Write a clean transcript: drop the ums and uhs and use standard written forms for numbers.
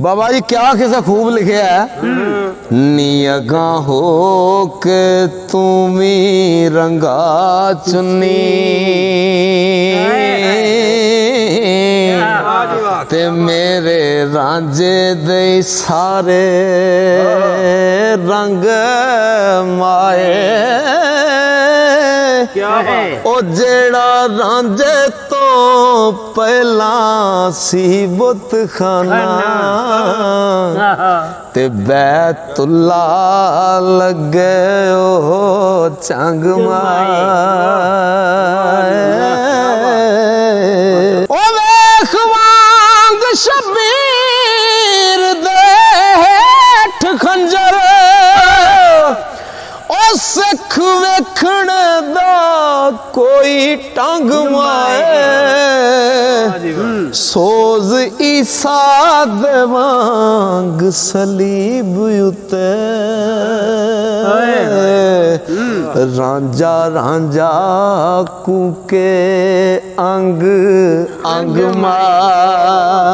बाबा जी क्या किसे खूब लिखे है नी अगा हो के तुमी रंगा चुन्नी ते मेरे रांझे दे सारे रंग माए ओ जेड़ा रांझे तो पहला सी बुत खाना ते बैतुल्ला लगे ओ चंग माए ओ वेख वांग शबीर दे हेठ खंजर ओ सिख वेखण दा कोई टंग माए सोज ईसा दे वांग सलीब उते रांझा रांझा कूके अंग अंग माए